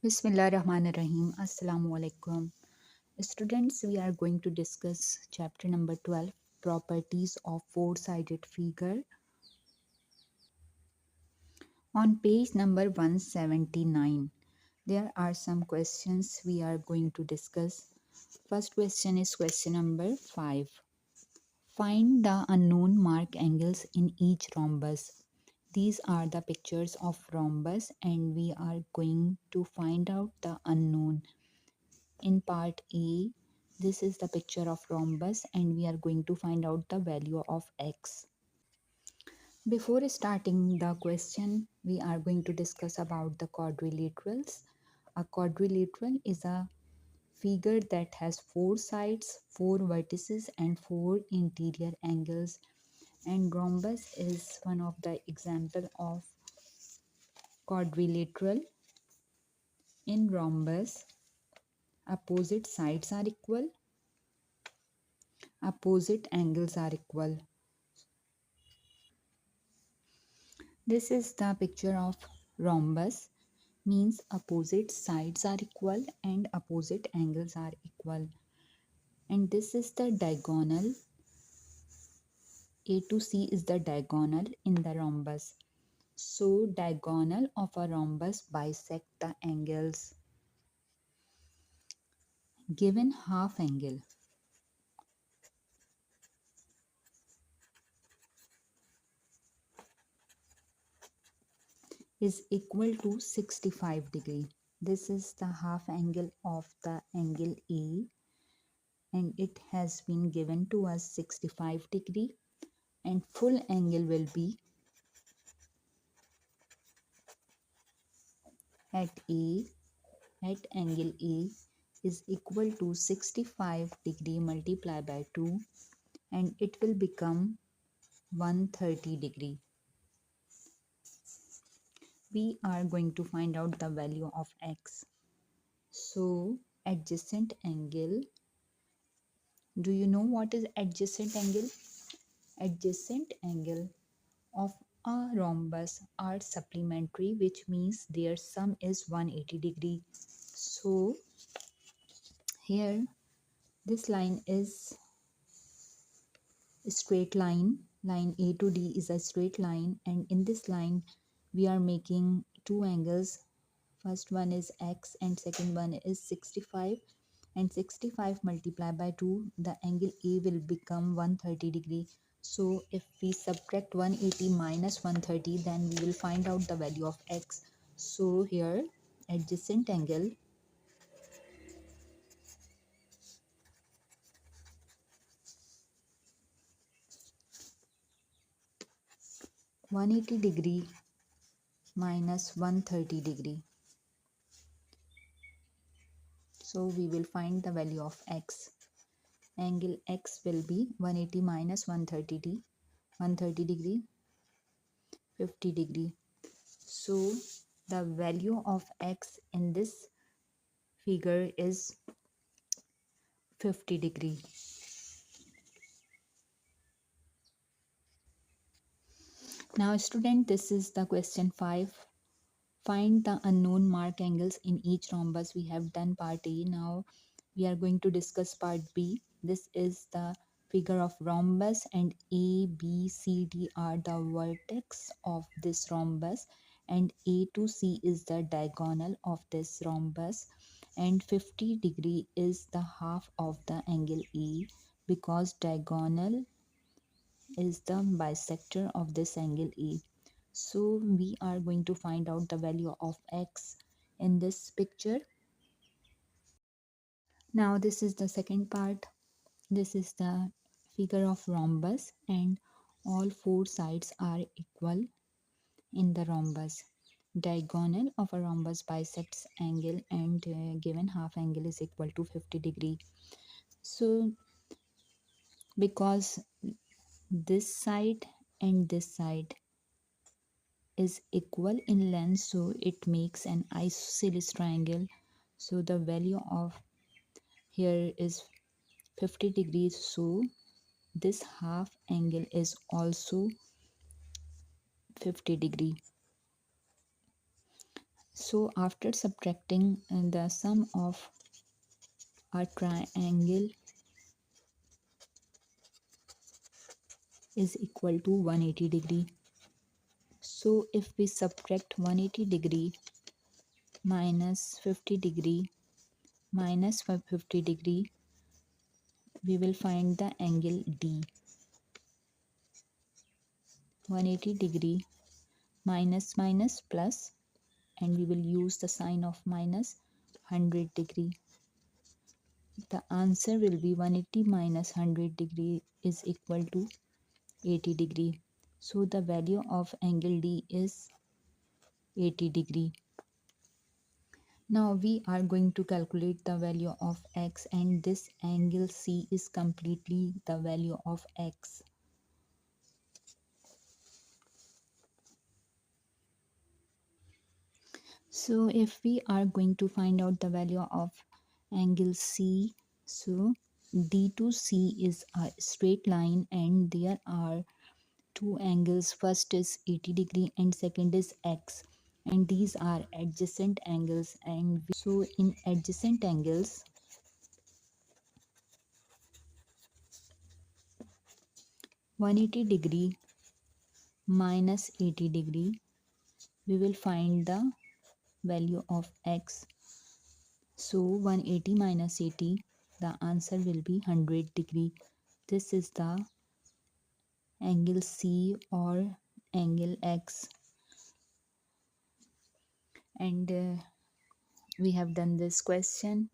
Bismillahirrahmanirrahim. Assalamu alaikum. Students, we are going to discuss chapter number 12, properties of four-sided figure. On page number 179, there are some questions we are going to discuss. First question is question number 5. Find the unknown mark angles in each rhombus. These are the pictures of rhombus and we are going to find out the unknown. In part A, this is the picture of rhombus and we are going to find out the value of x. Before starting the question, we are going to discuss about the quadrilaterals. A quadrilateral is a figure that has four sides, four vertices and four interior angles. And rhombus is one of the example of quadrilateral. In rhombus, opposite sides are equal, opposite angles are equal. This is the picture of rhombus, means opposite sides are equal and opposite angles are equal. And this is the diagonal. A to C is the diagonal in the rhombus. So diagonal of a rhombus bisect the angles. Given half angle is equal to 65 degree. This is the half angle of the angle A and it has been given to us 65 degree and full angle will be at angle A is equal to 65 degree multiplied by 2 and it will become 130 degree. We are going to find out the value of x. So adjacent angle, do you know what is adjacent angle? Adjacent angle of a rhombus are supplementary, which means their sum is 180 degree. So here this line is a straight line. Line A to D is a straight line and in this line we are making two angles. First one is x and second one is 65 and 65 multiplied by 2 the angle A will become 130 degree. So if we subtract 180 minus 130 then we will find out the value of x. So here adjacent angle (180 degree) minus 130 degree. So we will find the value of x. Angle x will be 180 minus 130 degree 50 degree. So the value of x in this figure is 50 degree. Now student, this is the question 5. Find the unknown mark angles in each rhombus. We have done part A. Now we are going to discuss part B. This is the figure of rhombus and A, B, C, D are the vertex of this rhombus and A to C is the diagonal of this rhombus and 50 degree is the half of the angle A because diagonal is the bisector of this angle A. So we are going to find out the value of x in this picture. Now this is the second part. This is the figure of rhombus and all four sides are equal in the rhombus. Diagonal of a rhombus bisects angle and given half angle is equal to 50 degree. So because this side and this side is equal in length, so it makes an isosceles triangle. So the value of here is 50 degrees, so this half angle is also 50 degree. So after subtracting the sum of a triangle is equal to 180 degree. So if we subtract 180 degree minus 50 degree minus 50 degree, we will find the angle D. 180 degree minus minus plus, and we will use the sign of minus 100 degree. The answer will be 180 minus 100 degree is equal to 80 degree. So the value of angle D is 80 degree. Now we are going to calculate the value of x, and this angle C is completely the value of x. So if we are going to find out the value of angle C, so D to C is a straight line and there are two angles. First is 80 degree and second is x, and these are adjacent angles. And so in adjacent angles, 180 degree minus 80 degree, we will find the value of x. So 180 minus 80, the answer will be 100 degree. This is the angle C or angle X. And we have done this question.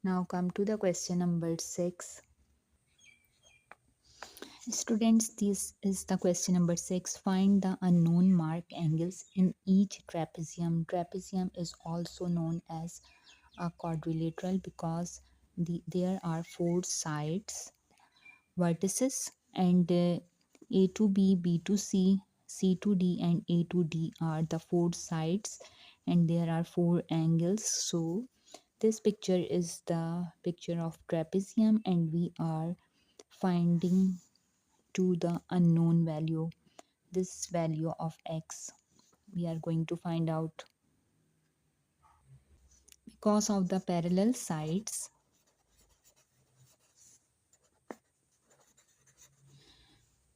Now come to the question number 6. Students, this is the question number 6. Find the unknown mark angles in each trapezium. Trapezium is also known as a quadrilateral because there are 4 sides, vertices, and A to B, B to C, C to D, and A to D are the 4 sides, and there are 4 angles. So this picture is the picture of trapezium, and we are finding to the unknown value, this value of x we are going to find out. Because of the parallel sides,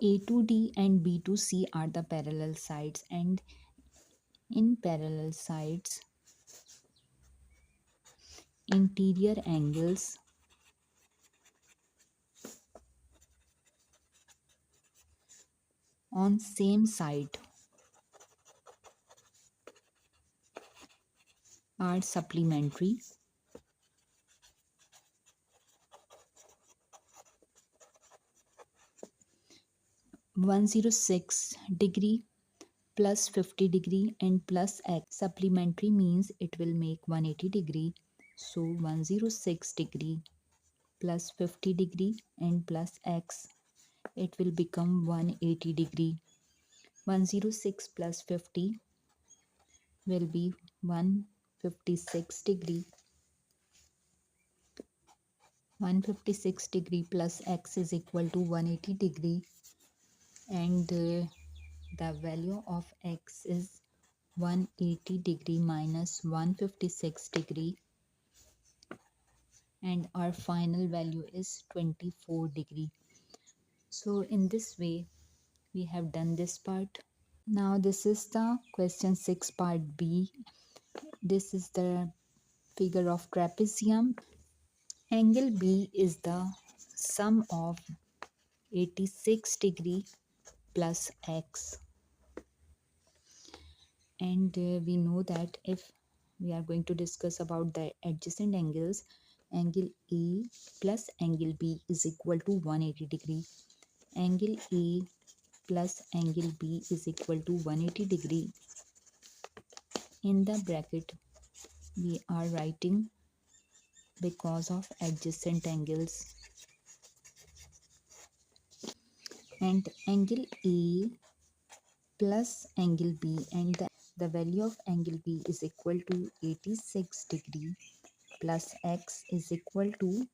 A to D and B to C are the parallel sides, and in parallel sides, interior angles on same side are supplementary. 106 degree plus 50 degree and plus x. Supplementary means it will make 180 degree. So 106 degree plus 50 degree and plus x, it will become 180 degree. 106 plus 50 will be 156 degree. 156 degree plus x is equal to 180 degree, and the value of x is 180 degree minus 156 degree, and our final value is 24 degree. So in this way we have done this part. Now this is the question 6 part B. This is the figure of trapezium. Angle B is the sum of 86 degree plus x, and we know that if we are going to discuss about the adjacent angles, angle A plus angle B is equal to 180 degree. Angle A plus angle B is equal to 180 degree. In the bracket we are writing because of adjacent angles, and angle A plus angle B, and the value of angle B is equal to 86 degree plus x is equal to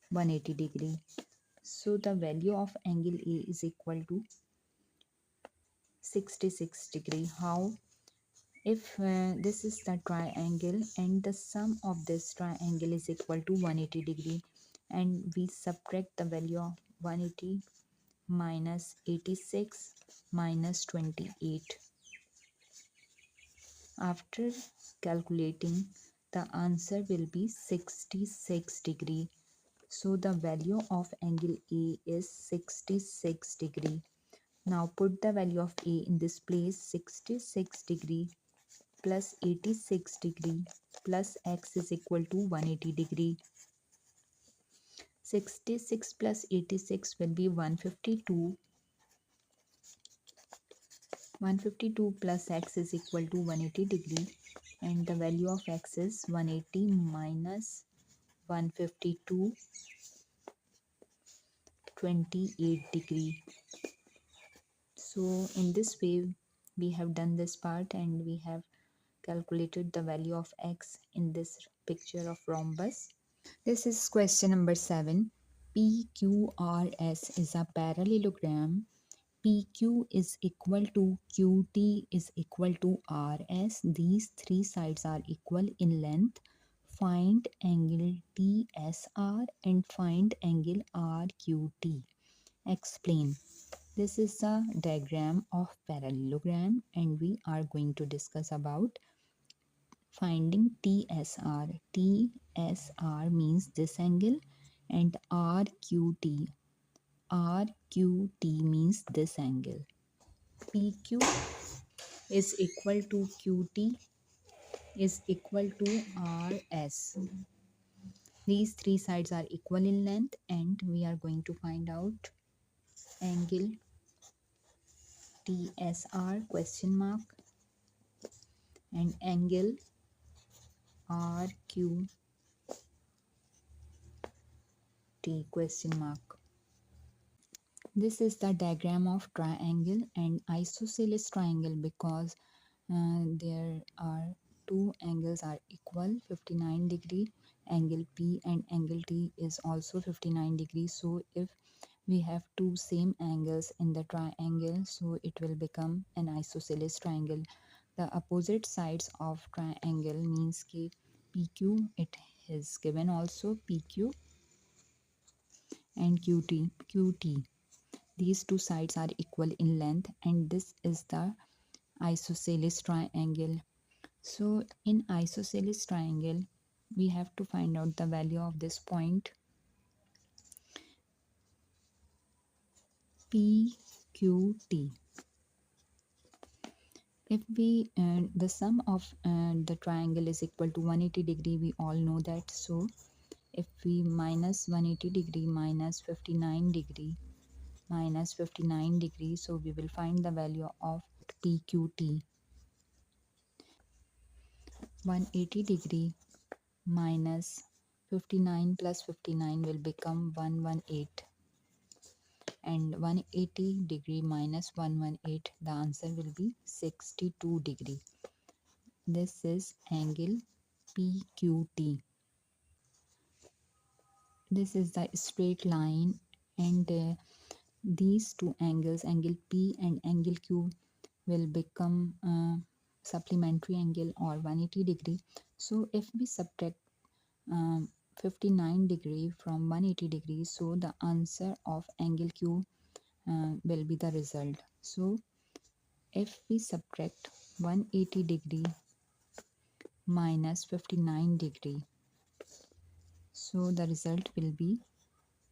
180 degree. So the value of angle A is equal to 66 degree. How If this is the triangle and the sum of this triangle is equal to 180 degree, and we subtract the value of 180 minus 86 minus 28. After calculating, the answer will be 66 degree. So the value of angle A is 66 degree. Now put the value of A in this place. 66 degree plus 86 degree plus x is equal to 180 degree. 66 plus 86 will be 152. 152 plus x is equal to 180 degree, and the value of x is 180 minus 152, 28 degree. So in this way we have done this part, and we have calculated the value of x in this picture of rhombus. This is question number 7. PQRS is a parallelogram. PQ is equal to QT is equal to RS. These three sides are equal in length. Find angle TSR and find angle RQT. Explain. This is a diagram of parallelogram, and we are going to discuss about finding TSR. TSR means this angle, and RQT. RQT means this angle. PQ is equal to QT is equal to RS. These three sides are equal in length, and we are going to find out angle TSR question mark and angle RQT question mark. This is the diagram of triangle and isosceles triangle, because there are two angles are equal 59 degree. Angle P and angle T is also 59 degrees. So if we have two same angles in the triangle, so it will become an isosceles triangle. The opposite sides of triangle means कि PQ, it is given also PQ and QT. These two sides are equal in length, and this is the isosceles triangle. So in isosceles triangle, we have to find out the value of this point PQT. If we the sum of the triangle is equal to 180 degree, we all know that. So if we minus 180 degree minus 59 degree minus 59 degree, so we will find the value of PQT. 180 degree minus 59 plus 59 will become 118, and 180 degree minus 118, the answer will be 62 degree. This is angle PQT. This is the straight line, and these two angles, angle P and angle Q, will become supplementary angle or 180 degree. So if we subtract 59 degree from 180 degrees, so the answer of angle Q will be the result. So if we subtract 180 degree minus 59 degree, so the result will be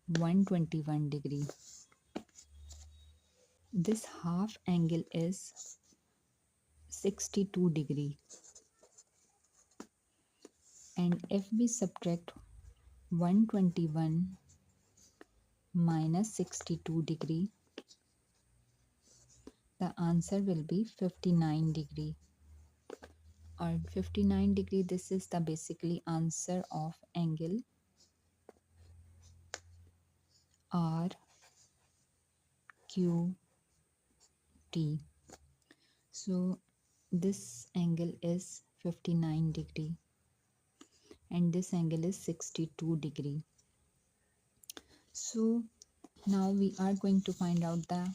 121 degree. This half angle is 62 degree, and if we subtract 121 minus 62 degree, the answer will be 59 degree. Or 59 degree, this is the basically answer of angle RQT. So this angle is 59 degree and this angle is 62 degree. So now we are going to find out the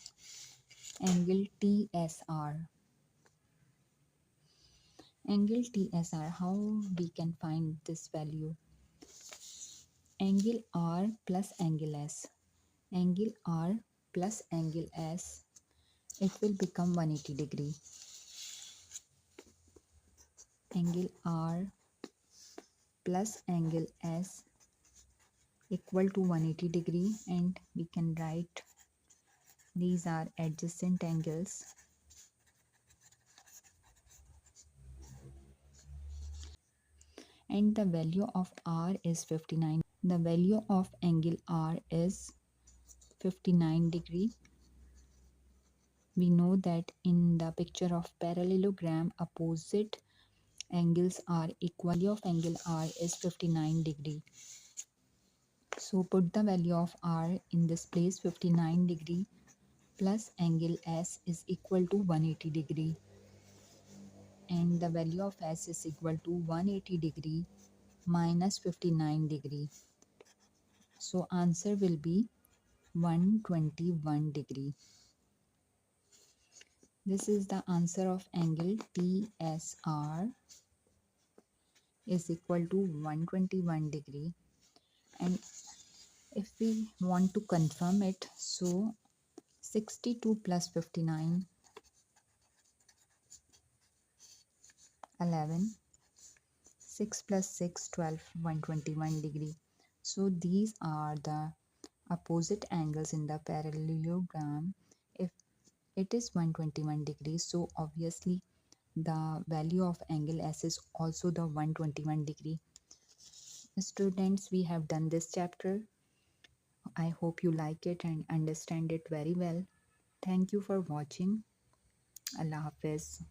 angle TSR. Angle TSR, how we can find this value? Angle R plus angle S. Angle R plus angle S, it will become 180 degree. Angle R plus angle S equal to 180 degree, and we can write these are adjacent angles. And the value of R is 59. The value of angle R is 59 degree. We know that in the picture of parallelogram, opposite angles are equal. Value of angle R is 59 degree. So put the value of R in this place. 59 degree plus angle S is equal to 180 degree. And the value of S is equal to 180 degree minus 59 degree. So answer will be 121 degree. This is the answer of angle TSR is equal to 121 degree. And if we want to confirm it, so 62 plus 59, 11, 6 plus 6, 12, 121 degree. So these are the opposite angles in the parallelogram. If it is 121 degrees, so obviously the value of angle S is also the 121 degree. Students, we have done this chapter. I hope you like it and understand it very well. Thank you for watching. Allah Hafiz.